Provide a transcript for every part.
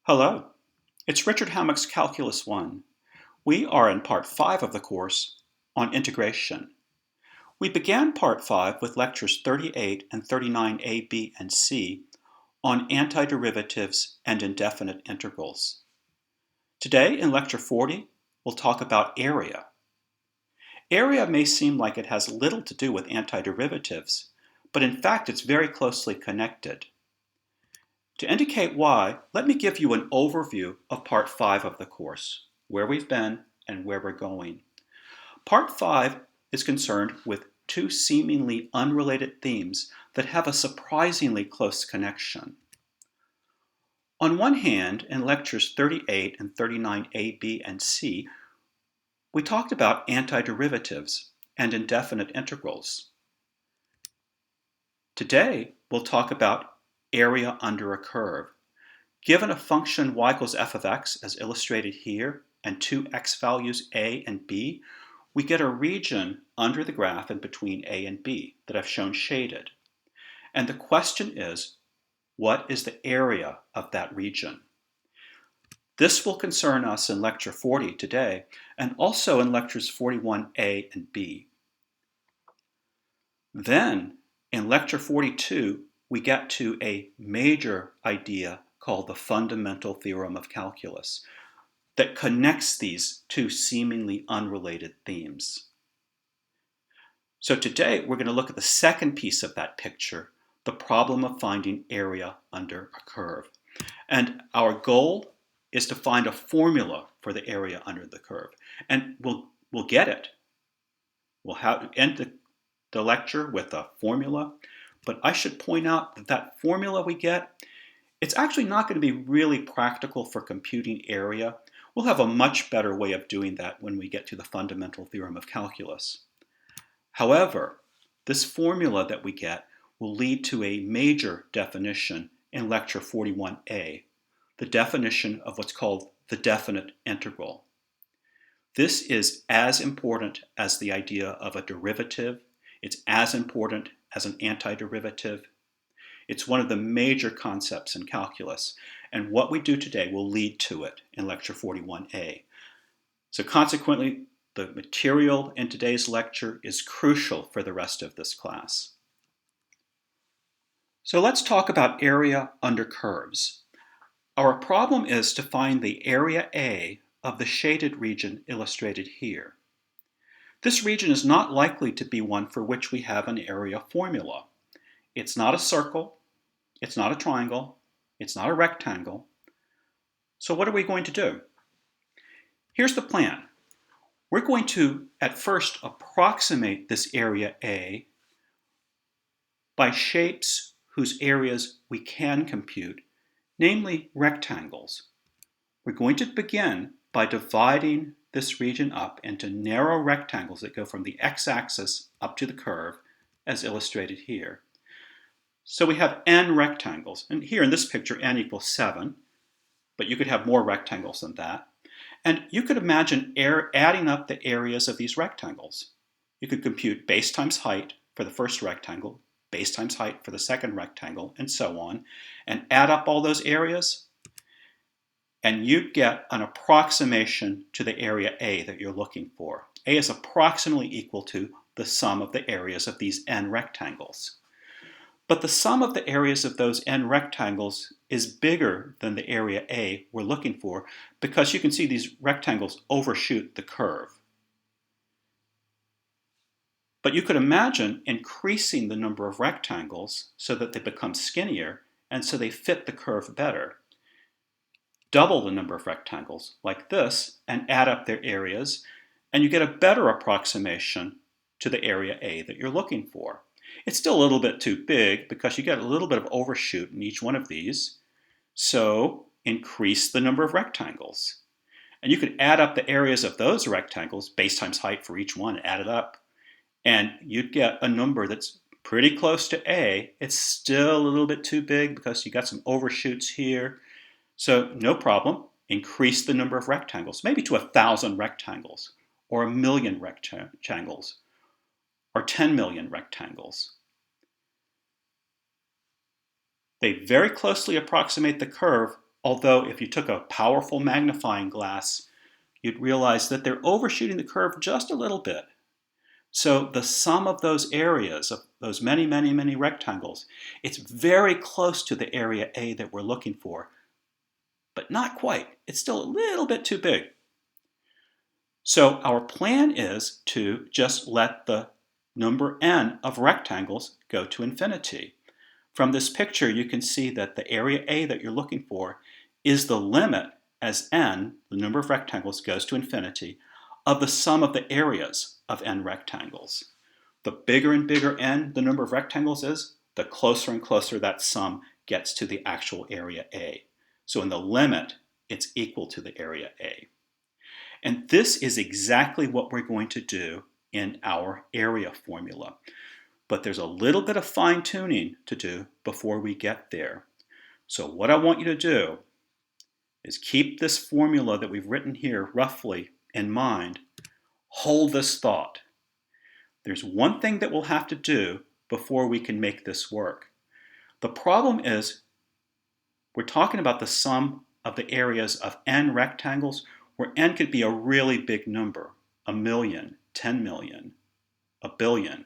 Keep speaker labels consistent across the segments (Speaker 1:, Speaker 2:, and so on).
Speaker 1: Hello, it's Richard Hammack's Calculus 1. We are in Part 5 of the course on integration. We began Part 5 with lectures 38 and 39a, b, and c on antiderivatives and indefinite integrals. Today in Lecture 40, we'll talk about area. Area may seem like it has little to do with antiderivatives, but in fact it's very closely connected. To indicate why, let me give you an overview of Part 5 of the course, where we've been and where we're going. Part 5 is concerned with two seemingly unrelated themes that have a surprisingly close connection. On one hand, in lectures 38 and 39a, b, and c, we talked about antiderivatives and indefinite integrals. Today, we'll talk about area under a curve. Given a function y equals f of x, as illustrated here, and two x values a and b, we get a region under the graph and between a and b that I've shown shaded. And the question is, what is the area of that region? This will concern us in Lecture 40 today, and also in Lectures 41a and b. Then, in Lecture 42, we get to a major idea called the fundamental theorem of calculus that connects these two seemingly unrelated themes. So today we're going to look at the second piece of that picture, the problem of finding area under a curve. And our goal is to find a formula for the area under the curve. And we'll get it. We'll end the lecture with a formula. But I should point out that that formula we get, it's actually not going to be really practical for computing area. We'll have a much better way of doing that when we get to the fundamental theorem of calculus. However, this formula that we get will lead to a major definition in Lecture 41a, the definition of what's called the definite integral. This is as important as the idea of a derivative. It's as important as an antiderivative. It's one of the major concepts in calculus, and what we do today will lead to it in Lecture 41a. So consequently, the material in today's lecture is crucial for the rest of this class. So let's talk about area under curves. Our problem is to find the area A of the shaded region illustrated here. This region is not likely to be one for which we have an area formula. It's not a circle, it's not a triangle, it's not a rectangle. So what are we going to do? Here's the plan. We're going to, at first, approximate this area A by shapes whose areas we can compute, namely rectangles. We're going to begin by dividing this region up into narrow rectangles that go from the x-axis up to the curve, as illustrated here. So we have n rectangles, and here in this picture n equals 7, but you could have more rectangles than that. And you could imagine adding up the areas of these rectangles. You could compute base times height for the first rectangle, base times height for the second rectangle, and so on, and add up all those areas, and you'd get an approximation to the area A that you're looking for. A is approximately equal to the sum of the areas of these n rectangles. But the sum of the areas of those n rectangles is bigger than the area A we're looking for, because you can see these rectangles overshoot the curve. But you could imagine increasing the number of rectangles so that they become skinnier and so they fit the curve better. Double the number of rectangles like this and add up their areas, and you get a better approximation to the area A that you're looking for. It's still a little bit too big because you get a little bit of overshoot in each one of these. So increase the number of rectangles. And you could add up the areas of those rectangles, base times height for each one, add it up, and you'd get a number that's pretty close to A. It's still a little bit too big because you got some overshoots here. So no problem, increase the number of rectangles, maybe to 1,000 rectangles, or 1,000,000 rectangles, or 10 million rectangles. They very closely approximate the curve, Although if you took a powerful magnifying glass, you'd realize that they're overshooting the curve just a little bit. So the sum of those areas, of those many, many, many rectangles, it's very close to the area A that we're looking for, but not quite. It's still a little bit too big. So our plan is to just let the number n of rectangles go to infinity. From this picture, you can see that the area A that you're looking for is the limit as n, the number of rectangles, goes to infinity, of the sum of the areas of n rectangles. The bigger and bigger n the number of rectangles is, the closer and closer that sum gets to the actual area A. So in the limit, it's equal to the area A. And this is exactly what we're going to do in our area formula. But there's a little bit of fine-tuning to do before we get there. So what I want you to do is keep this formula that we've written here roughly in mind. Hold this thought. There's one thing that we'll have to do before we can make this work. The problem is we're talking about the sum of the areas of n rectangles, where n could be a really big number, 1,000,000, 10,000,000, a billion.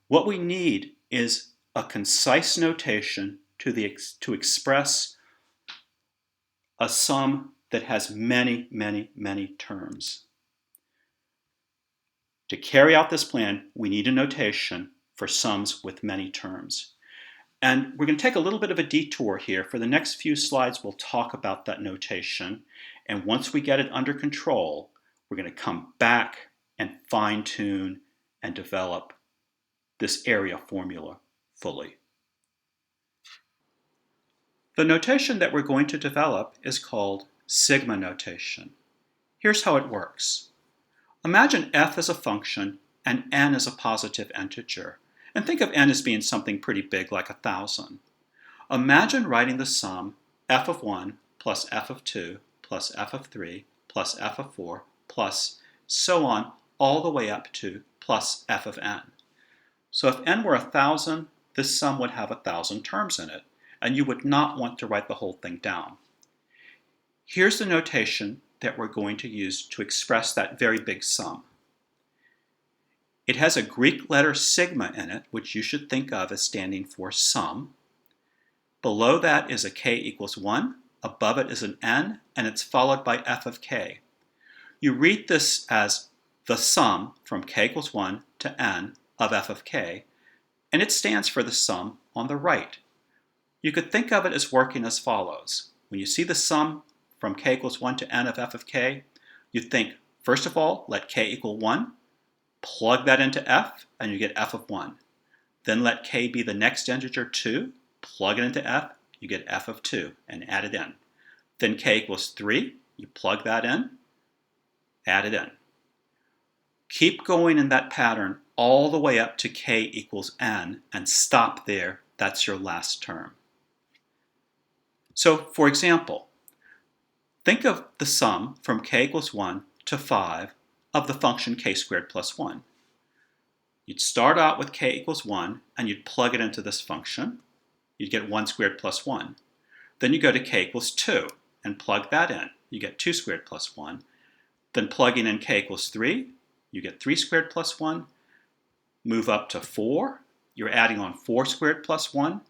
Speaker 1: What we need is a concise notation to express a sum that has many, many, many terms. To carry out this plan, we need a notation for sums with many terms. And we're going to take a little bit of a detour here. For the next few slides, we'll talk about that notation. And once we get it under control, we're going to come back and fine-tune and develop this area formula fully. The notation that we're going to develop is called sigma notation. Here's how it works. Imagine f as a function and n as a positive integer. And think of n as being something pretty big like 1,000. Imagine writing the sum f of 1 plus f of 2 plus f of 3 plus f of 4 plus so on all the way up to plus f of n. So if n were 1,000, this sum would have 1,000 terms in it, and you would not want to write the whole thing down. Here's the notation that we're going to use to express that very big sum. It has a Greek letter sigma in it, which you should think of as standing for sum. Below that is a k equals 1, above it is an n, and it's followed by f of k. You read this as the sum from k equals 1 to n of f of k, and it stands for the sum on the right. You could think of it as working as follows. When you see the sum from k equals 1 to n of f of k, you think, first of all, let k equal 1, plug that into f, and you get f of 1. Then let k be the next integer 2, plug it into f, you get f of 2, and add it in. Then k equals 3, you plug that in, add it in. Keep going in that pattern all the way up to k equals n, and stop there. That's your last term. So, for example, think of the sum from k equals 1 to 5 of the function k squared plus 1. You'd start out with k equals 1, and you'd plug it into this function. You'd get 1 squared plus 1. Then you go to k equals 2, and plug that in. You get 2 squared plus 1. Then plugging in k equals 3, you get 3 squared plus 1. Move up to 4. You're adding on 4 squared plus 1.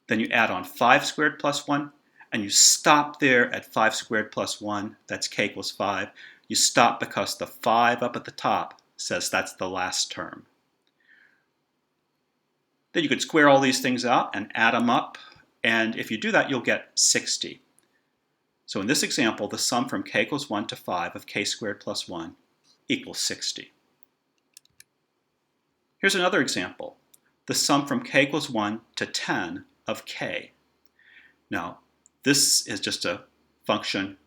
Speaker 1: Then you add on 5 squared plus 1, and you stop there at 5 squared plus 1, that's k equals 5. You stop because the 5 up at the top says that's the last term. Then you could square all these things out and add them up, and if you do that, you'll get 60. So in this example, the sum from k equals 1 to 5 of k squared plus 1 equals 60. Here's another example. The sum from k equals 1 to 10 of k. Now, this is just a function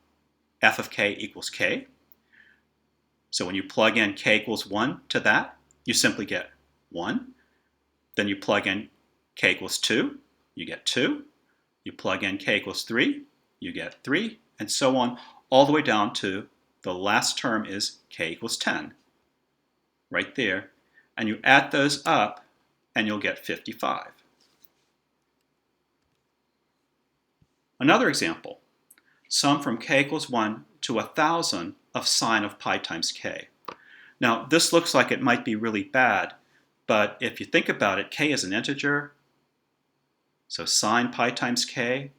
Speaker 1: f of k equals k. So when you plug in k equals 1 to that, you simply get 1. Then you plug in k equals 2, you get 2. You plug in k equals 3, you get 3, and so on, all the way down to the last term is k equals 10, right there. And you add those up, and you'll get 55. Another example, sum from k equals 1 to 1,000 of sine of pi times k. Now, this looks like it might be really bad, but if you think about it, k is an integer, so sine pi times k,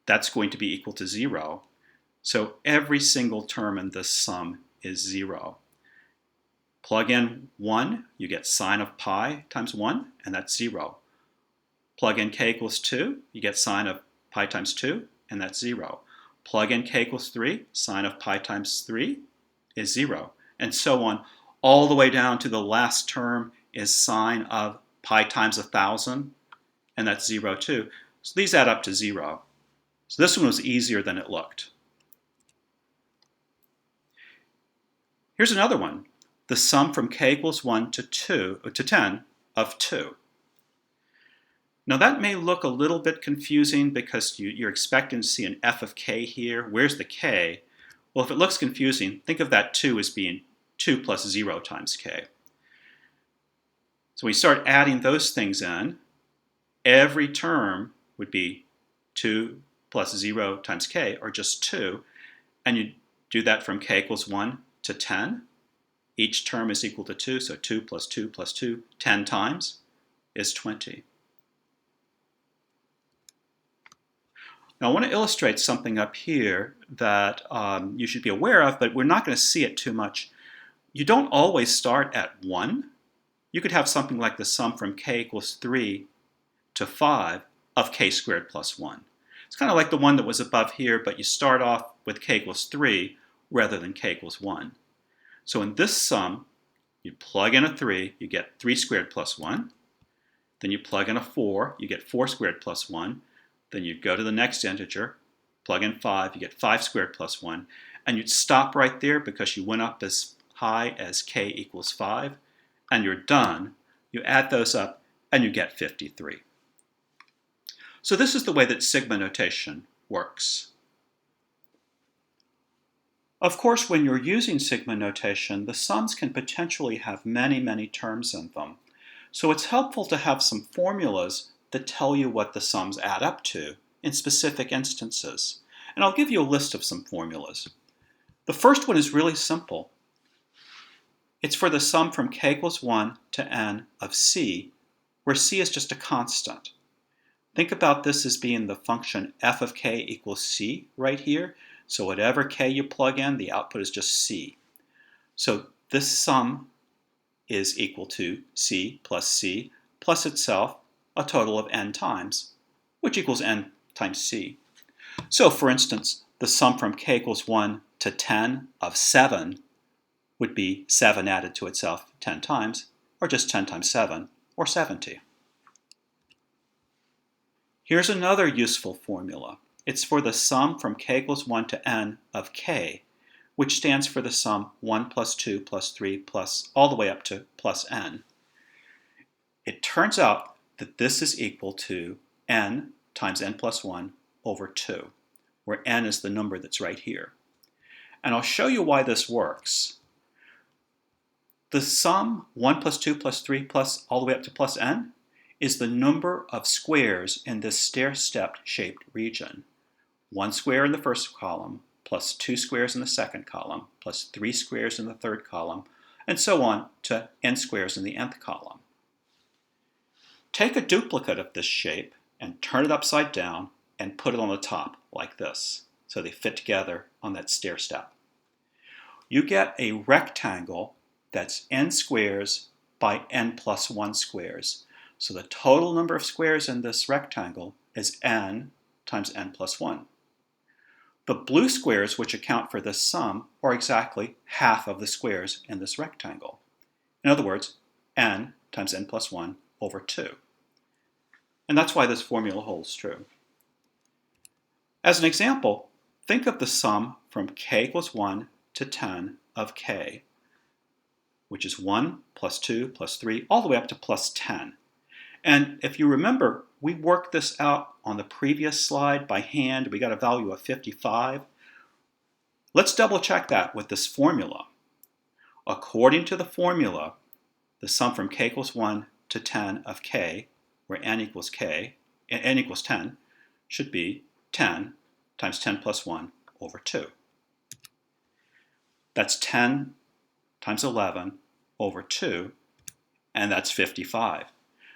Speaker 1: that's going to be equal to 0. So every single term in this sum is 0. Plug in 1, you get sine of pi times 1, and that's 0. Plug in k equals 2, you get sine of pi times 2, and that's 0. Plug in k equals 3, sine of pi times 3 is 0, and so on, all the way down to the last term is sine of pi times 1,000, and that's 0 too. So these add up to 0. So this one was easier than it looked. Here's another one, the sum from k equals 1 to 10 of 2. Now that may look a little bit confusing because you're expecting to see an f of k here. Where's the k? Well, if it looks confusing, think of that 2 as being 2 plus 0 times k. So we start adding those things in. Every term would be 2 plus 0 times k, or just 2. And you do that from k equals 1 to 10. Each term is equal to 2, so 2 plus 2 plus 2, 10 times is 20. Now I want to illustrate something up here that you should be aware of, but we're not going to see it too much. You don't always start at 1. You could have something like the sum from k equals 3 to 5 of k squared plus 1. It's kind of like the one that was above here, but you start off with k equals 3 rather than k equals 1. So in this sum, you plug in a 3, you get 3 squared plus 1. Then you plug in a 4, you get 4 squared plus 1. Then you'd go to the next integer, plug in 5, you get 5 squared plus 1. And you'd stop right there because you went up as high as k equals 5. And you're done. You add those up and you get 53. So this is the way that sigma notation works. Of course, when you're using sigma notation, the sums can potentially have many, many terms in them. So it's helpful to have some formulas that tell you what the sums add up to in specific instances. And I'll give you a list of some formulas. The first one is really simple. It's for the sum from k equals 1 to n of c, where c is just a constant. Think about this as being the function f of k equals c right here. So whatever k you plug in, the output is just c. So this sum is equal to c plus itself, a total of n times, which equals n times c. So for instance, the sum from k equals 1 to 10 of 7 would be 7 added to itself 10 times, or just 10 times 7, or 70. Here's another useful formula. It's for the sum from k equals 1 to n of k, which stands for the sum 1 plus 2 plus 3 plus all the way up to plus n. It turns out that this is equal to n times n plus 1 over 2, where n is the number that's right here. And I'll show you why this works. The sum 1 plus 2 plus 3 plus all the way up to plus n is the number of squares in this stair-stepped shaped region. 1 square in the first column, plus 2 squares in the second column, plus 3 squares in the third column, and so on to n squares in the nth column. Take a duplicate of this shape and turn it upside down and put it on the top like this, so they fit together on that stair step. You get a rectangle that's n squares by n plus 1 squares. So the total number of squares in this rectangle is n times n plus 1. The blue squares, which account for this sum, are exactly half of the squares in this rectangle. In other words, n times n plus 1 over 2. And that's why this formula holds true. As an example, think of the sum from k equals 1 to 10 of k, which is 1 plus 2 plus 3, all the way up to plus 10. And if you remember, we worked this out on the previous slide by hand. We got a value of 55. Let's double check that with this formula. According to the formula, the sum from k equals 1 to 10 of k, where n equals 10, should be 10 times 10 plus 1 over 2. That's 10 times 11 over 2, and that's 55.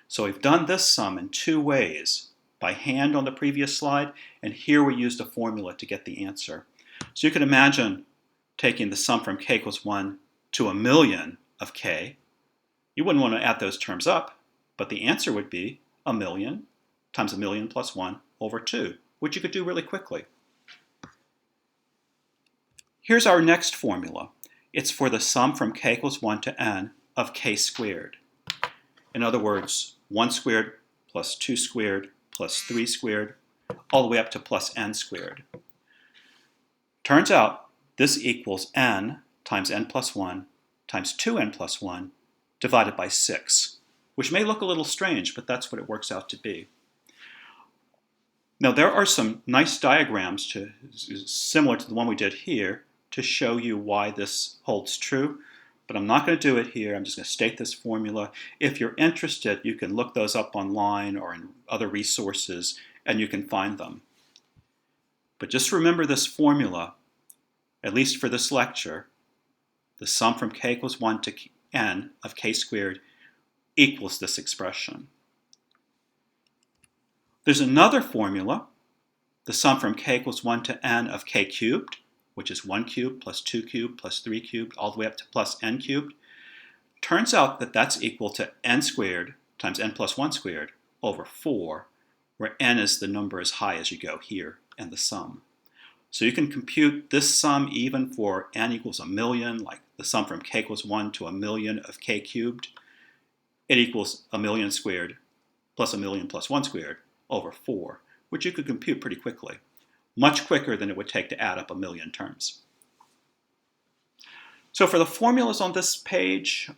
Speaker 1: So we've done this sum in two ways, by hand on the previous slide, and here we used a formula to get the answer. So you can imagine taking the sum from k equals 1 to a million of k. You wouldn't want to add those terms up, but the answer would be a million times a million plus 1 over 2, which you could do really quickly. Here's our next formula. It's for the sum from k equals 1 to n of k squared. In other words, 1 squared plus 2 squared plus 3 squared, all the way up to plus n squared. Turns out this equals n times n plus 1 times 2n plus 1 divided by 6, which may look a little strange, but that's what it works out to be. Now there are some nice diagrams similar to the one we did here to show you why this holds true, but I'm not going to do it here. I'm just going to state this formula. If you're interested, you can look those up online or in other resources, and you can find them. But just remember this formula, at least for this lecture. The sum from k equals 1 to n of k squared equals this expression. There's another formula, the sum from k equals 1 to n of k cubed, which is 1 cubed plus 2 cubed plus 3 cubed, all the way up to plus n cubed. Turns out that that's equal to n squared times n plus 1 squared over 4, where n is the number as high as you go here in the sum. So you can compute this sum even for n equals a million, like the sum from k equals 1 to a million of k cubed. It equals a million squared plus a million plus 1 squared over 4, which you could compute pretty quickly. Much quicker than it would take to add up a million terms. So for the formulas on this page,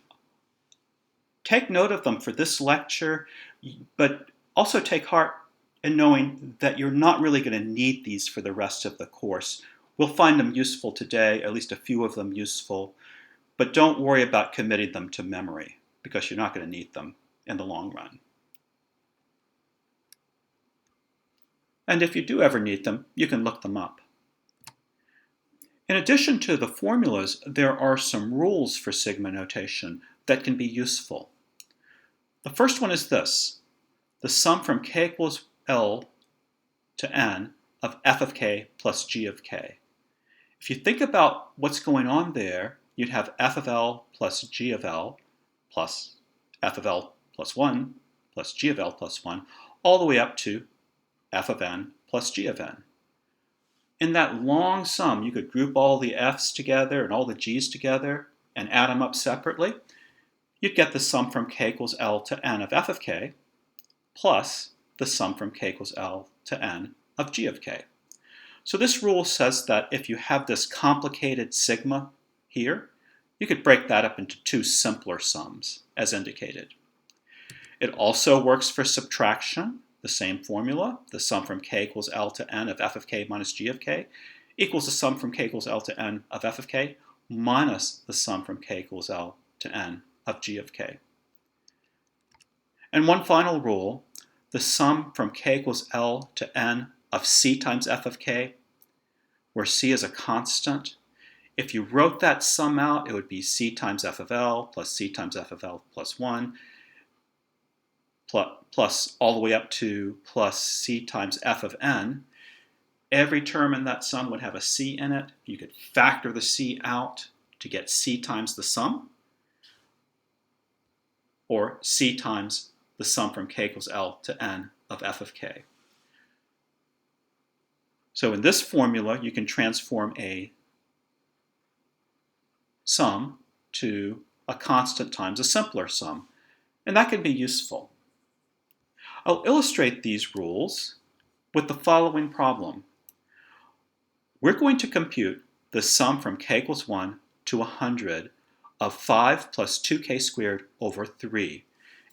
Speaker 1: take note of them for this lecture, but also take heart in knowing that you're not really going to need these for the rest of the course. We'll find them useful today, at least a few of them useful, but don't worry about committing them to memory because you're not going to need them in the long run. And if you do ever need them, you can look them up. In addition to the formulas, there are some rules for sigma notation that can be useful. The first one is this: the sum from k equals L to n of f of k plus g of k. If you think about what's going on there, you'd have f of L plus g of L plus f of L plus 1 plus g of L plus 1, all the way up to f of n plus g of n. In that long sum, you could group all the f's together and all the g's together and add them up separately. You'd get the sum from k equals L to n of f of k plus the sum from k equals L to n of g of k. So this rule says that if you have this complicated sigma here, you could break that up into two simpler sums, as indicated. It also works for subtraction. The same formula, the sum from k equals L to n of f of k minus g of k equals the sum from k equals L to n of f of k minus the sum from k equals L to n of g of k. And one final rule, the sum from k equals L to n of c times f of k, where c is a constant. If you wrote that sum out, it would be c times f of L plus c times f of L plus 1, plus all the way up to plus c times f of n. Every term in that sum would have a c in it. You could factor the c out to get c times the sum, or c times the sum from k equals L to n of f of k. So in this formula, you can transform a sum to a constant times a simpler sum, and that can be useful. I'll illustrate these rules with the following problem. We're going to compute the sum from k equals 1 to 100 of 5 plus 2k squared over 3,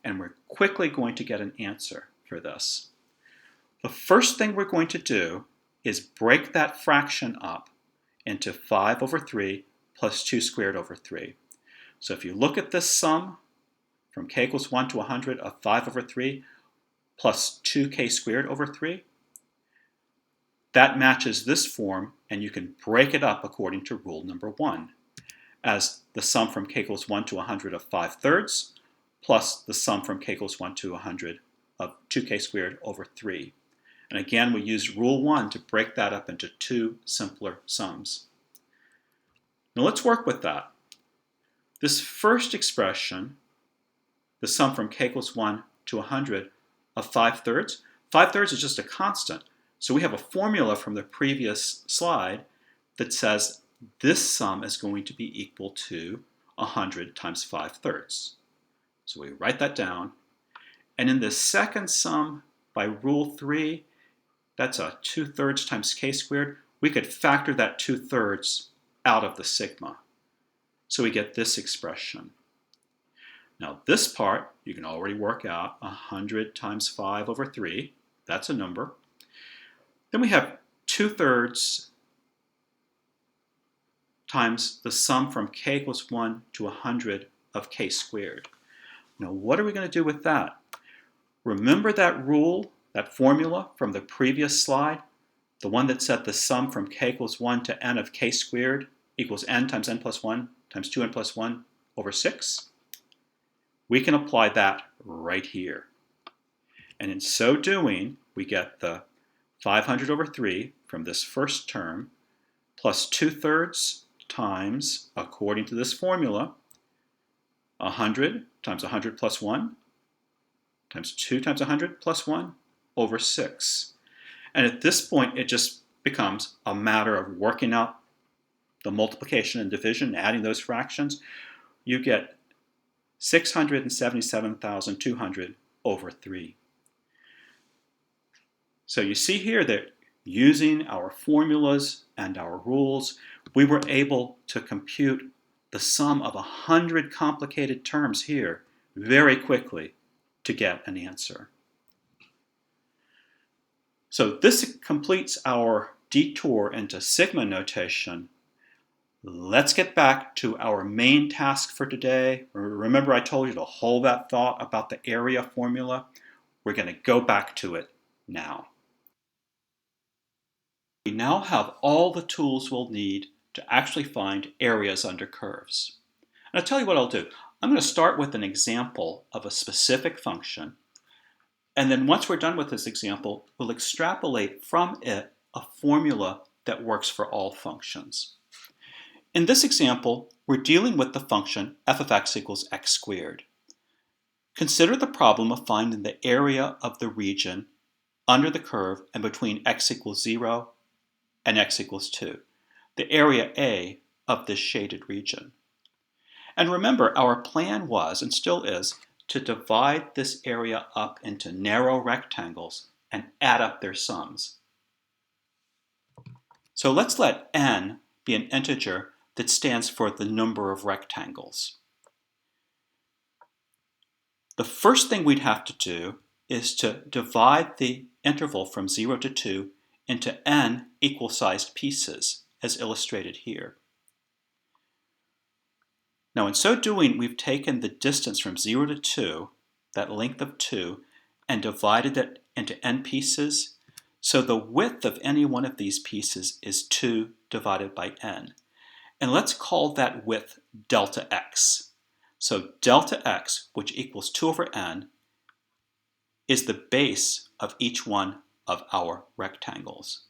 Speaker 1: and we're quickly going to get an answer for this. The first thing we're going to do is break that fraction up into 5 over 3 plus 2 squared over 3. So if you look at this sum from k equals 1 to 100 of 5 over 3 plus 2k squared over 3, That matches this form, and you can break it up according to rule number 1, as the sum from k equals 1 to 100 of 5/3 plus the sum from k equals 1 to 100 of 2k squared over 3. And again, we use rule 1 to break that up into two simpler sums. Now let's work with that. This first expression, the sum from k equals 1 to 100 of 5/3, 5/3 is just a constant. So we have a formula from the previous slide that says this sum is going to be equal to 100 times 5/3. So we write that down. And in the second sum by rule 3, that's a 2/3 times k squared. We could factor that 2/3 out of the sigma. So we get this expression. Now this part, you can already work out 100 times 5 over 3. That's a number. Then we have 2/3 times the sum from k equals 1 to 100 of k squared. Now what are we going to do with that? Remember that rule, that formula from the previous slide? The one that said the sum from k equals 1 to n of k squared equals n times n plus 1 times 2n plus 1 over 6? We can apply that right here. And in so doing, we get the 500 over 3 from this first term plus 2/3 times, according to this formula, 100 times 100 plus 1 times 2 times 100 plus 1 over 6. And at this point, it just becomes a matter of working out the multiplication and division, adding those fractions. You get 677,200 over 3. So you see here that using our formulas and our rules, we were able to compute the sum of 100 complicated terms here very quickly to get an answer. So this completes our detour into sigma notation. Let's get back to our main task for today. Remember I told you to hold that thought about the area formula? We're going to go back to it now. We now have all the tools we'll need to actually find areas under curves. And I'll tell you what I'll do. I'm going to start with an example of a specific function, and then once we're done with this example, we'll extrapolate from it a formula that works for all functions. In this example, we're dealing with the function f of x equals x squared. Consider the problem of finding the area of the region under the curve and between x equals 0 and x equals 2, the area A of this shaded region. And remember, our plan was, and still is, to divide this area up into narrow rectangles and add up their sums. So let's let n be an integer that stands for the number of rectangles. The first thing we'd have to do is to divide the interval from 0 to 2 into n equal-sized pieces, as illustrated here. Now in so doing, we've taken the distance from 0 to 2, that length of 2, and divided it into n pieces. So the width of any one of these pieces is 2 divided by n. And let's call that width delta x. So delta x, which equals 2 over n, is the base of each one of our rectangles.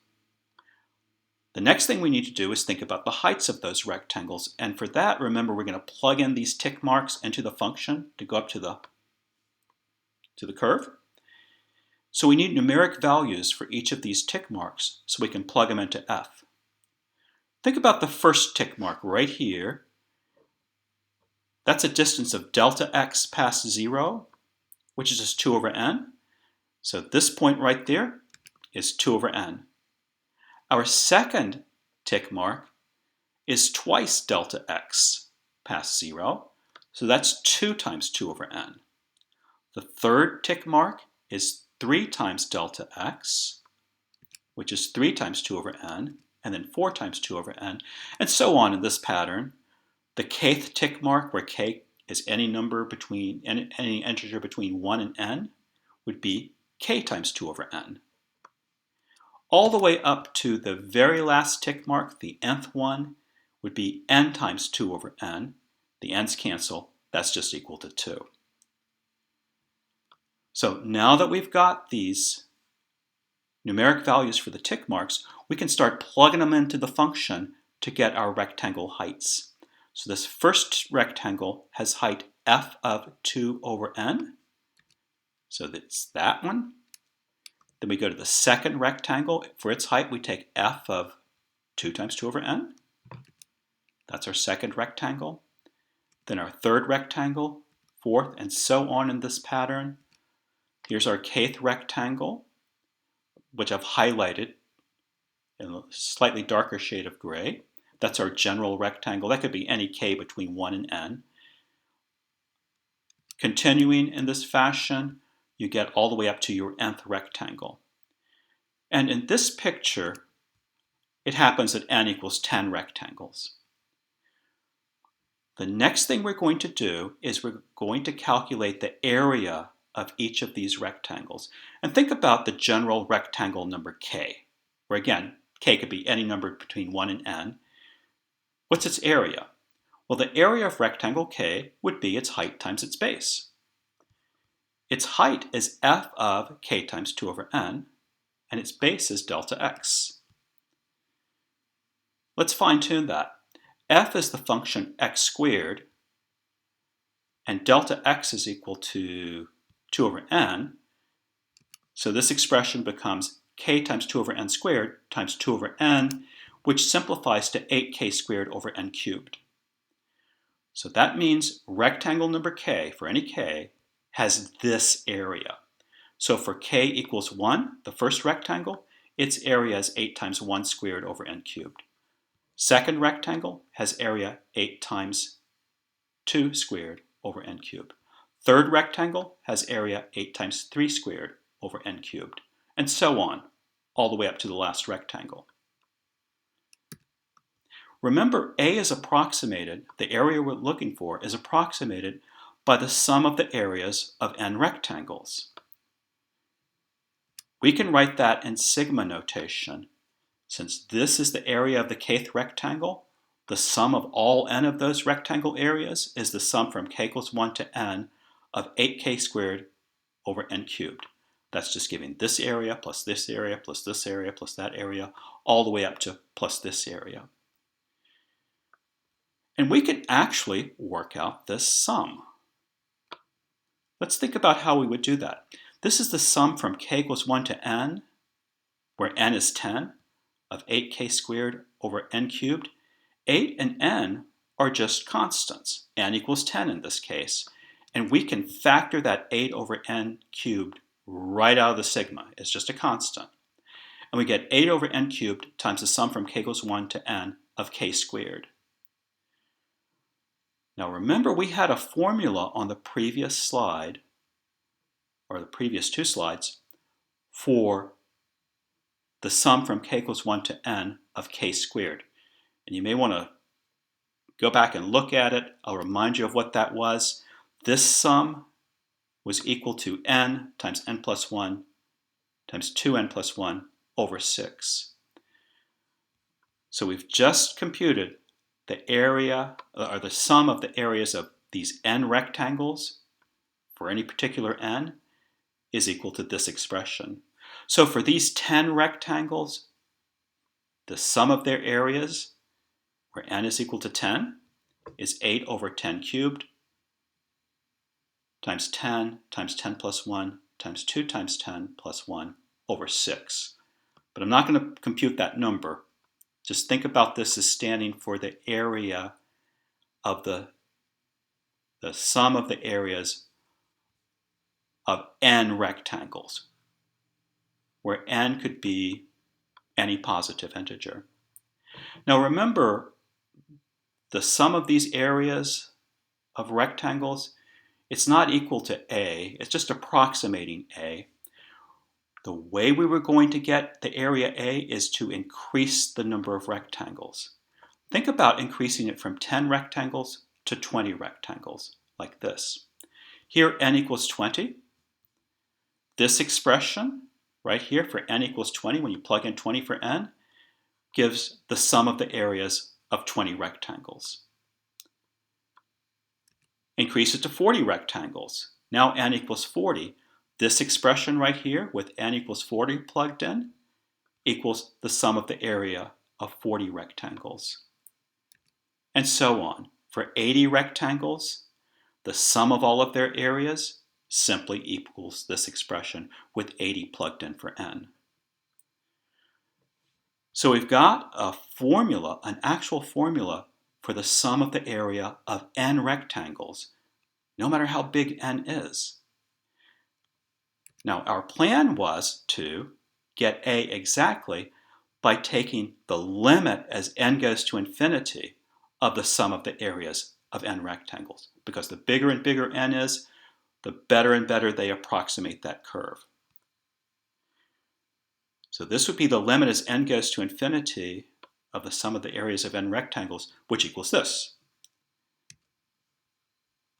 Speaker 1: The next thing we need to do is think about the heights of those rectangles. And for that, remember, we're going to plug in these tick marks into the function to go up to the curve. So we need numeric values for each of these tick marks so we can plug them into f. Think about the first tick mark right here. That's a distance of delta x past 0, which is just 2 over n. So this point right there is 2 over n. Our second tick mark is twice delta x past 0, so that's 2 times 2 over n. The third tick mark is 3 times delta x, which is 3 times 2 over n, and then 4 times 2 over n, and so on in this pattern. The kth tick mark, where k is any number between any integer between 1 and n, would be k times 2 over n. all the way up to the very last tick mark, the nth one, would be n times 2 over n. The n's cancel. That's just equal to 2. So now that we've got these numeric values for the tick marks, we can start plugging them into the function to get our rectangle heights. So this first rectangle has height f of 2 over n. So that's that one. Then we go to the second rectangle. For its height, we take f of 2 times 2 over n. That's our second rectangle. Then our third rectangle, fourth, and so on in this pattern. Here's our kth rectangle, which I've highlighted in a slightly darker shade of gray. That's our general rectangle. That could be any k between 1 and n. Continuing in this fashion, you get all the way up to your nth rectangle. And in this picture, it happens that n equals 10 rectangles. The next thing we're going to do is we're going to calculate the area of each of these rectangles. And think about the general rectangle number k, where again, k could be any number between 1 and n. What's its area? Well, the area of rectangle k would be its height times its base. Its height is f of k times 2 over n, and its base is delta x. Let's fine-tune that. F is the function x squared, and delta x is equal to 2 over n. So this expression becomes k times 2 over n squared times 2 over n, which simplifies to 8k squared over n cubed. So that means rectangle number k, for any k, has this area. So for k equals 1, the first rectangle, its area is 8 times 1 squared over n cubed. Second rectangle has area 8 times 2 squared over n cubed. Third rectangle has area 8 times 3 squared over n cubed, and so on, all the way up to the last rectangle. Remember, A is approximated, the area we're looking for is approximated by the sum of the areas of n rectangles. We can write that in sigma notation. Since this is the area of the kth rectangle, the sum of all n of those rectangle areas is the sum from k equals 1 to n of 8k squared over n cubed. That's just giving this area plus this area plus this area plus that area, all the way up to plus this area. And we can actually work out this sum. Let's think about how we would do that. This is the sum from k equals 1 to n, where n is 10, of 8k squared over n cubed. 8 and n are just constants. N equals 10 in this case. And we can factor that 8 over n cubed right out of the sigma. It's just a constant. And we get 8 over n cubed times the sum from k equals 1 to n of k squared. Now remember, we had a formula on the previous slide, or the previous two slides, for the sum from k equals 1 to n of k squared. And you may want to go back and look at it. I'll remind you of what that was. This sum was equal to n times n plus 1 times 2n plus 1 over 6. So we've just computed the area, or the sum of the areas of these n rectangles for any particular n is equal to this expression. So for these 10 rectangles, the sum of their areas, where n is equal to 10, is 8 over 10 cubed times 10 plus 1 times 2 times 10 plus 1 over 6. But I'm not going to compute that number. Just think about this as standing for the area of the sum of the areas of n rectangles, where n could be any positive integer. Now remember, the sum of these areas of rectangles, it's not equal to A, it's just approximating A. The way we were going to get the area A is to increase the number of rectangles. Think about increasing it from 10 rectangles to 20 rectangles, like this. Here n equals 20. This expression right here for n equals 20, when you plug in 20 for n, gives the sum of the areas of 20 rectangles. Increase it to 40 rectangles. Now n equals 40. This expression right here with n equals 40 plugged in equals the sum of the area of 40 rectangles. And so on. For 80 rectangles, the sum of all of their areas simply equals this expression with 80 plugged in for n. So we've got a formula, an actual formula for the sum of the area of n rectangles, no matter how big n is. Now our plan was to get a exactly by taking the limit as n goes to infinity of the sum of the areas of n rectangles. Because the bigger and bigger n is, the better and better they approximate that curve. So this would be the limit as n goes to infinity of the sum of the areas of n rectangles, which equals this.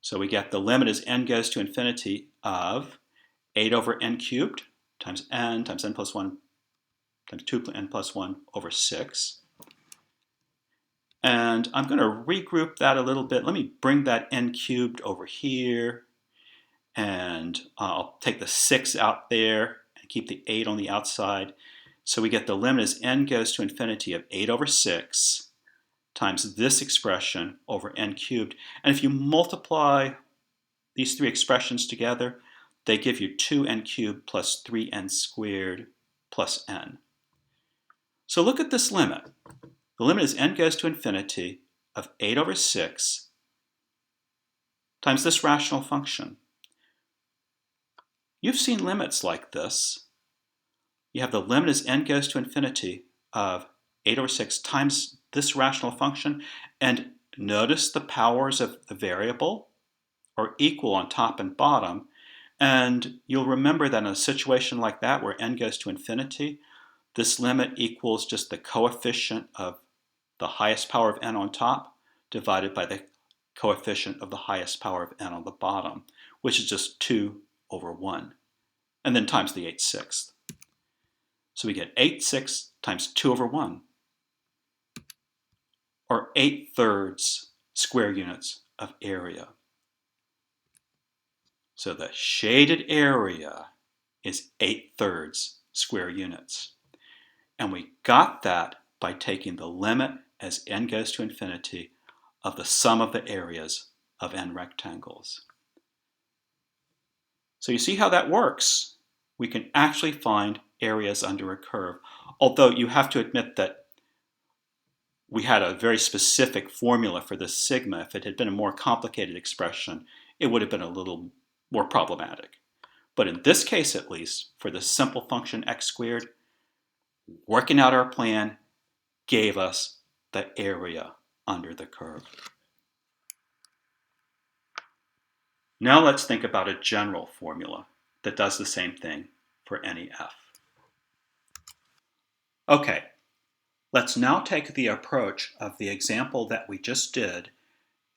Speaker 1: So we get the limit as n goes to infinity of 8 over n cubed times n plus 1 times 2n plus 1 over 6. And I'm going to regroup that a little bit. Let me bring that n cubed over here. And I'll take the 6 out there and keep the 8 on the outside. So we get the limit as n goes to infinity of 8 over 6 times this expression over n cubed. And if you multiply these three expressions together, they give you 2n cubed plus 3n squared plus n. So look at this limit. The limit as n goes to infinity of 8 over 6 times this rational function. You've seen limits like this. You have the limit as n goes to infinity of 8 over 6 times this rational function, and notice the powers of the variable are equal on top and bottom, and you'll remember that in a situation like that where n goes to infinity, this limit equals just the coefficient of the highest power of n on top divided by the coefficient of the highest power of n on the bottom, which is just 2 over 1, and then times the 8/6. So we get 8/6 times 2 over 1, or 8/3 square units of area. So the shaded area is 8/3 square units. And we got that by taking the limit as n goes to infinity of the sum of the areas of n rectangles. So you see how that works? We can actually find areas under a curve, although you have to admit that we had a very specific formula for this sigma. If it had been a more complicated expression, it would have been a little more problematic. But in this case, at least, for the simple function x squared, working out our plan gave us the area under the curve. Now let's think about a general formula that does the same thing for any f. Okay, let's now take the approach of the example that we just did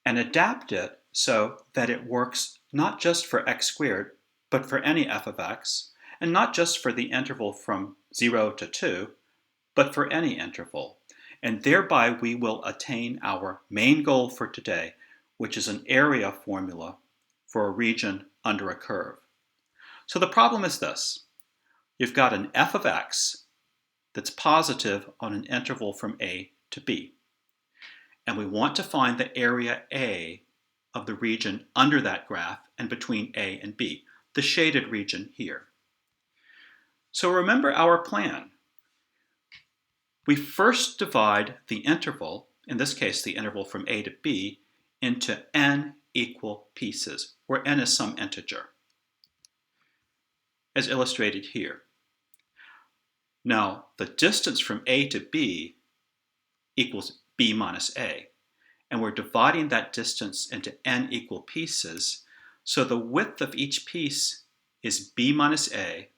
Speaker 1: and adapt it so that it works not just for x squared, but for any f of x, and not just for the interval from 0 to 2, but for any interval. And thereby we will attain our main goal for today, which is an area formula for a region under a curve. So the problem is this. You've got an f of x that's positive on an interval from a to b. And we want to find the area A of the region under that graph and between a and b, the shaded region here. So remember our plan. We first divide the interval, in this case the interval from a to b, into n equal pieces, where n is some integer, as illustrated here. Now, the distance from a to b equals b minus a, and we're dividing that distance into n equal pieces, so the width of each piece is b minus a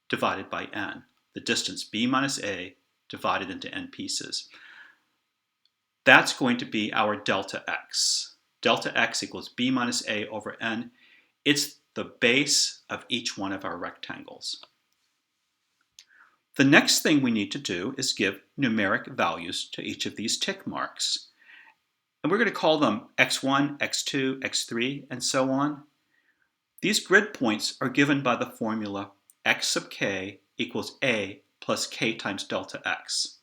Speaker 1: divided by n, the distance b minus a divided into n pieces. That's going to be our delta x. Delta x equals b minus a over n. It's the base of each one of our rectangles. The next thing we need to do is give numeric values to each of these tick marks. And we're going to call them x1, x2, x3, and so on. These grid points are given by the formula x sub k equals a plus k times delta x,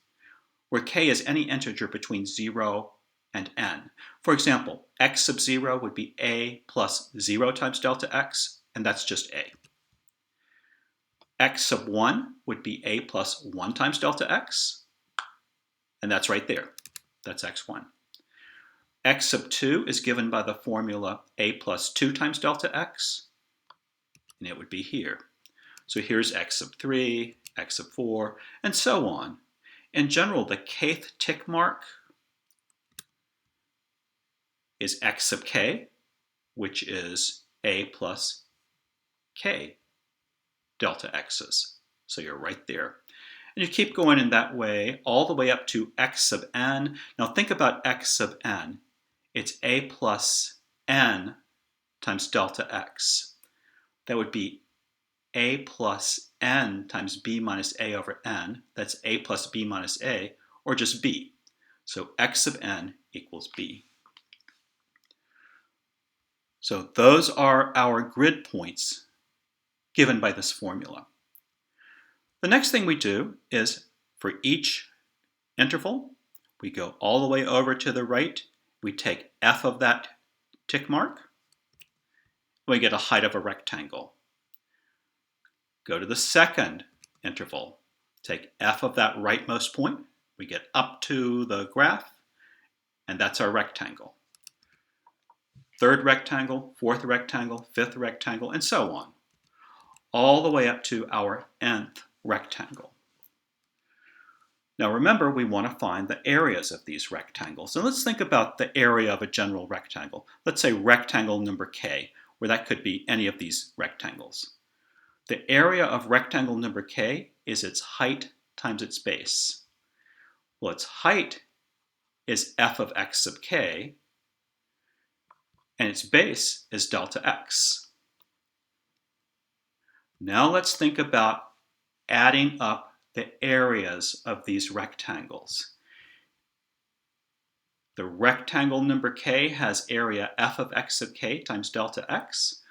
Speaker 1: where k is any integer between 0 and n. For example, x sub 0 would be a plus 0 times delta x, and that's just a. X sub 1 would be a plus 1 times delta x, and that's right there. That's x1. X sub 2 is given by the formula a plus 2 times delta x, and it would be here. So here's x sub 3, x sub 4, and so on. In general, the kth tick mark is x sub k, which is a plus k delta x's. So you're right there. And you keep going in that way all the way up to x sub n. Now think about x sub n. It's a plus n times delta x. That would be a plus n times b minus a over n. That's a plus b minus a, or just b. So x sub n equals b. So those are our grid points given by this formula. The next thing we do is, for each interval, we go all the way over to the right, we take f of that tick mark, we get a height of a rectangle. Go to the second interval, take f of that rightmost point, we get up to the graph, and that's our rectangle. Third rectangle, fourth rectangle, fifth rectangle, and so on, all the way up to our nth rectangle. Now remember, we want to find the areas of these rectangles. So let's think about the area of a general rectangle. Let's say rectangle number k, where that could be any of these rectangles. The area of rectangle number k is its height times its base. Well, its height is f of x sub k, and its base is delta x. Now let's think about adding up the areas of these rectangles. The rectangle number k has area f of x sub k times delta x.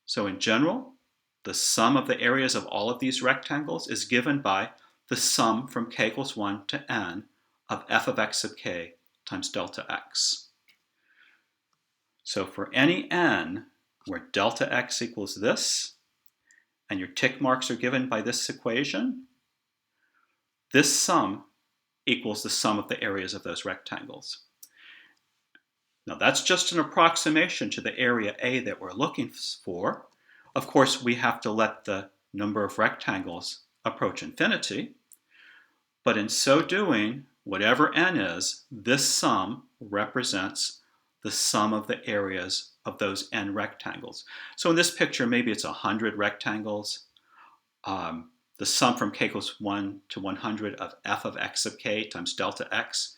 Speaker 1: So in general, the sum of the areas of all of these rectangles is given by the sum from k equals 1 to n of f of x sub k times delta x. So for any n where delta x equals this, and your tick marks are given by this equation, this sum equals the sum of the areas of those rectangles. Now that's just an approximation to the area A that we're looking for. Of course, we have to let the number of rectangles approach infinity, but in so doing, whatever n is, this sum represents the sum of the areas of those n rectangles. So in this picture, maybe it's 100 rectangles. The sum from k equals 1 to 100 of f of x sub k times delta x,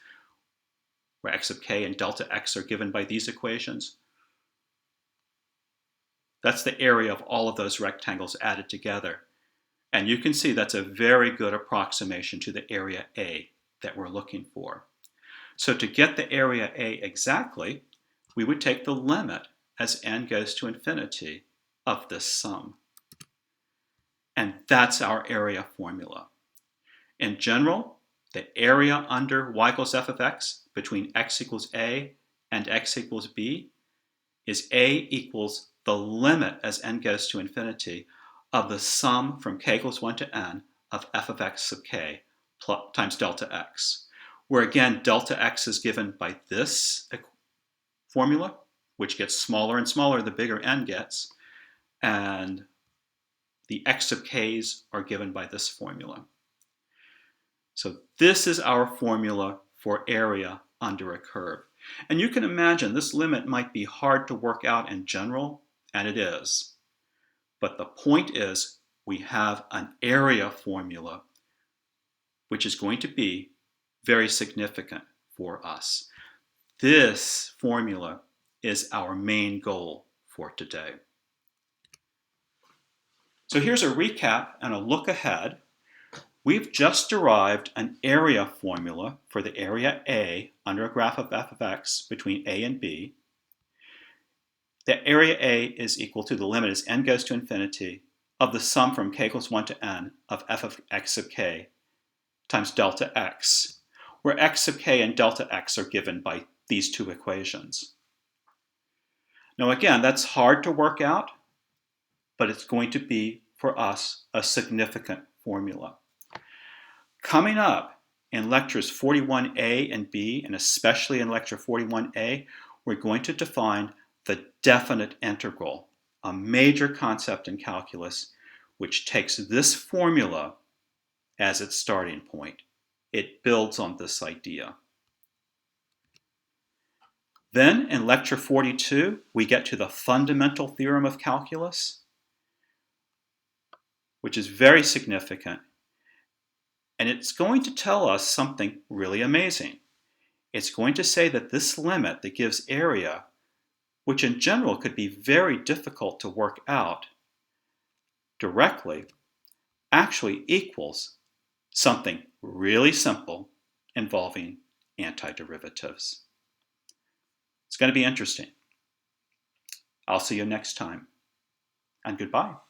Speaker 1: where x sub k and delta x are given by these equations. That's the area of all of those rectangles added together. And you can see that's a very good approximation to the area A that we're looking for. So to get the area A exactly, we would take the limit as n goes to infinity of this sum. And that's our area formula. In general, the area under y equals f of x between x equals a and x equals b is a equals the limit as n goes to infinity of the sum from k equals 1 to n of f of x sub k times delta x, where again delta x is given by this formula, which gets smaller and smaller the bigger n gets, and the x sub k's are given by this formula. So this is our formula for area under a curve. And you can imagine this limit might be hard to work out in general, and it is. But the point is we have an area formula which is going to be very significant for us. This formula is our main goal for today. So here's a recap and a look ahead We've just derived an area formula for the area A under a graph of f of x between a and b. The area A is equal to the limit as n goes to infinity of the sum from k equals 1 to n of f of x sub k times delta x, where x sub k and delta x are given by these two equations. Now again, that's hard to work out, but it's going to be, for us, a significant formula. Coming up in lectures 41a and b, and especially in lecture 41a, we're going to define the definite integral, a major concept in calculus which takes this formula as its starting point. It builds on this idea. Then in lecture 42, we get to the fundamental theorem of calculus, which is very significant. And it's going to tell us something really amazing. It's going to say that this limit that gives area, which in general could be very difficult to work out directly, actually equals something really simple involving antiderivatives. It's going to be interesting. I'll see you next time, and goodbye.